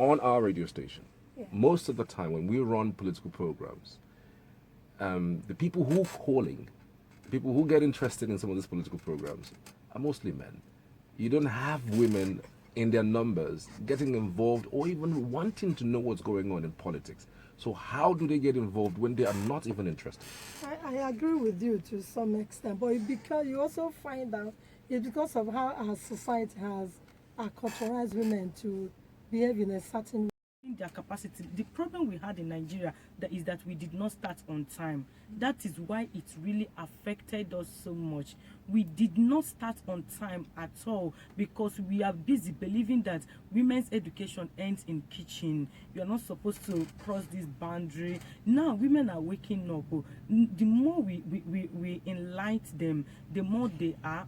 on our radio station, most of the time when we run political programs, the people who are calling, the people who get interested in some of these political programs are mostly men. You don't have women in their numbers getting involved or even wanting to know what's going on in politics. So how do they get involved when they are not even interested? I agree with you to some extent, but because you also find out it's because of how our society has acculturated women to behave in a certain way. Their capacity. The problem we had in Nigeria is that we did not start on time. That is why it really affected us so much. We did not start on time at all because we are busy believing that women's education ends in kitchen. You are not supposed to cross this boundary. Now women are waking up. The more we enlighten them, the more they are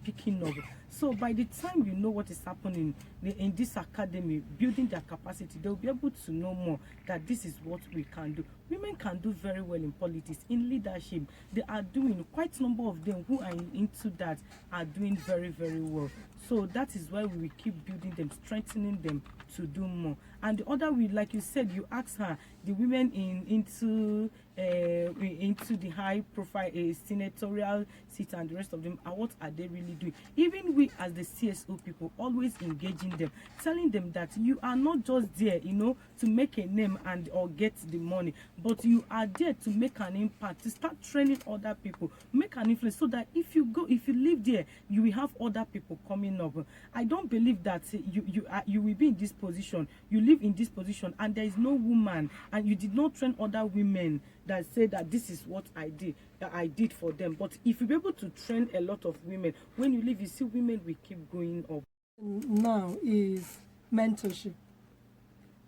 picking up. So by the time you know what is happening in this academy, building their capacity, they'll be able to know more that this is what we can do. Women can do very well in politics, in leadership. They are doing, quite a number of them who are into that are doing very, very well. So that is why we will keep building them, strengthening them to do more. And the other way, like you said, you asked her, the women into the high profile senatorial seat and the rest of them, what are they really doing? Even we as the CSO people always engaging them, telling them that you are not just there, you know, to make a name and or get the money, but you are there to make an impact, to start training other people, make an influence, so that if you live there, you will have other people coming up. I don't believe that you will be in this position, you live in this position, and there is no woman, and you did not train other women that say that this is what I did for them. But if you be able to train a lot of women, when you leave, you see women will keep going up. Now is mentorship,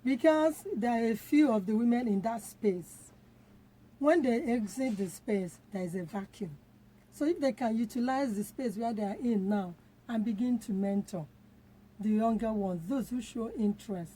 because there are a few of the women in that space. When they exit the space, there is a vacuum. So if they can utilize the space where they are in now and begin to mentor the younger ones, those who show interest.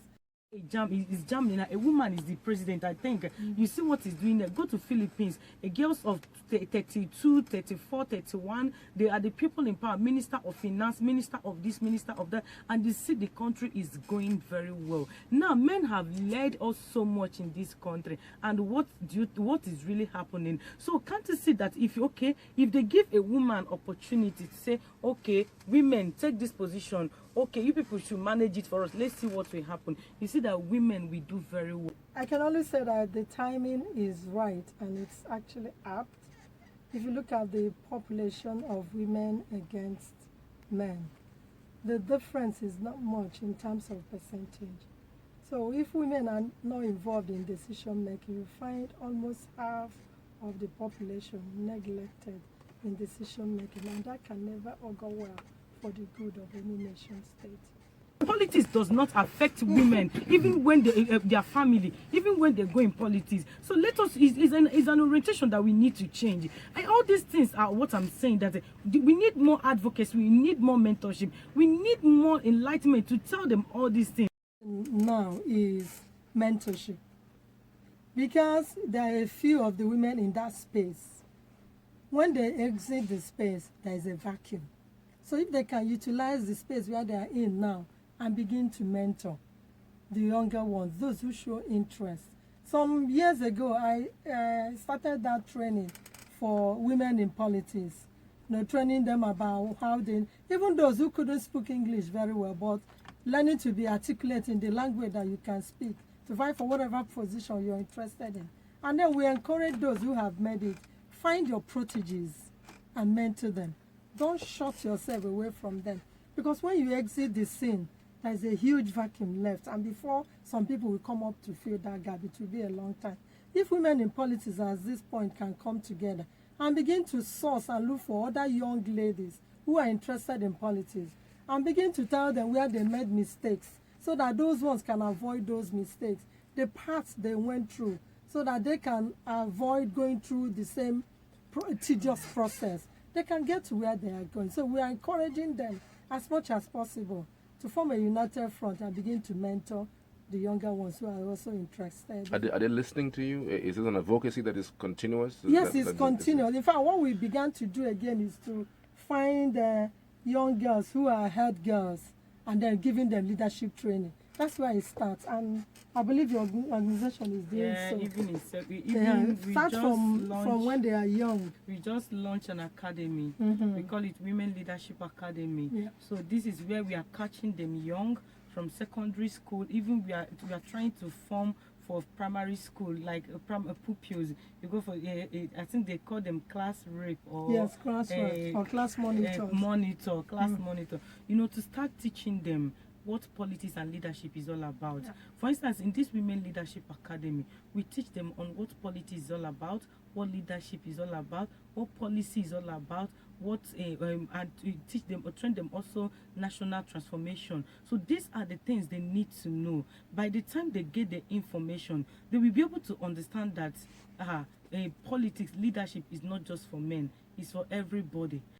Is Germany. A woman is the president, I think. You see what he's doing there. Go to Philippines. Girls of 32, 34, 31, they are the people in power. Minister of Finance, minister of this, minister of that, and you see the country is going very well. Now, men have led us so much in this country, and what is really happening? So can't you see that if they give a woman opportunity to say, okay, women take this position, okay, you people should manage it for us, let's see what will happen. You see that women will do very well. I can only say that the timing is right and it's actually apt. If you look at the population of women against men, the difference is not much in terms of percentage. So if women are not involved in decision making, you find almost half of the population neglected in decision making, and that can never augur well for the good of any nation state. Politics does not affect women, even when their family, even when they go in politics. So let us, is an orientation that we need to change. And all these things are what I'm saying, that we need more advocacy, we need more mentorship, we need more enlightenment to tell them all these things. Now is mentorship, because there are a few of the women in that space. When they exit the space, there is a vacuum. So if they can utilize the space where they are in now and begin to mentor the younger ones, those who show interest. Some years ago, I started that training for women in politics, training them about how they, even those who couldn't speak English very well, but learning to be articulate in the language that you can speak, to fight for whatever position you're interested in. And then we encourage those who have made it, find your proteges and mentor them. Don't shut yourself away from them, because when you exit the scene, there's a huge vacuum left, and before some people will come up to fill that gap, it will be a long time. If women in politics at this point can come together and begin to source and look for other young ladies who are interested in politics and begin to tell them where they made mistakes, so that those ones can avoid those mistakes, the paths they went through, so that they can avoid going through the same tedious process, they can get to where they are going. So we are encouraging them as much as possible to form a united front and begin to mentor the younger ones who are also interested. Are they listening to you? Is it an advocacy that is continuous? Yes, it's continuous. In fact, what we began to do again is to find young girls who are head girls and then giving them leadership training. That's where it starts, and I believe your organization is doing Yeah, so. even we Start just from when they are young. We just launched an academy. Mhm. We call it Women Leadership Academy. Yeah. So this is where we are catching them young from secondary school. Even we are trying to form for primary school, like pupils. You go for I think they call them class rep or Yes, class rep or class monitors. Class monitor. To start teaching them what politics and leadership is all about. Yeah. For instance, in this Women Leadership Academy, we teach them on what politics is all about, what leadership is all about, what policy is all about, and we teach them or train them also national transformation. So these are the things they need to know. By the time they get the information, they will be able to understand that politics, leadership is not just for men, it's for everybody.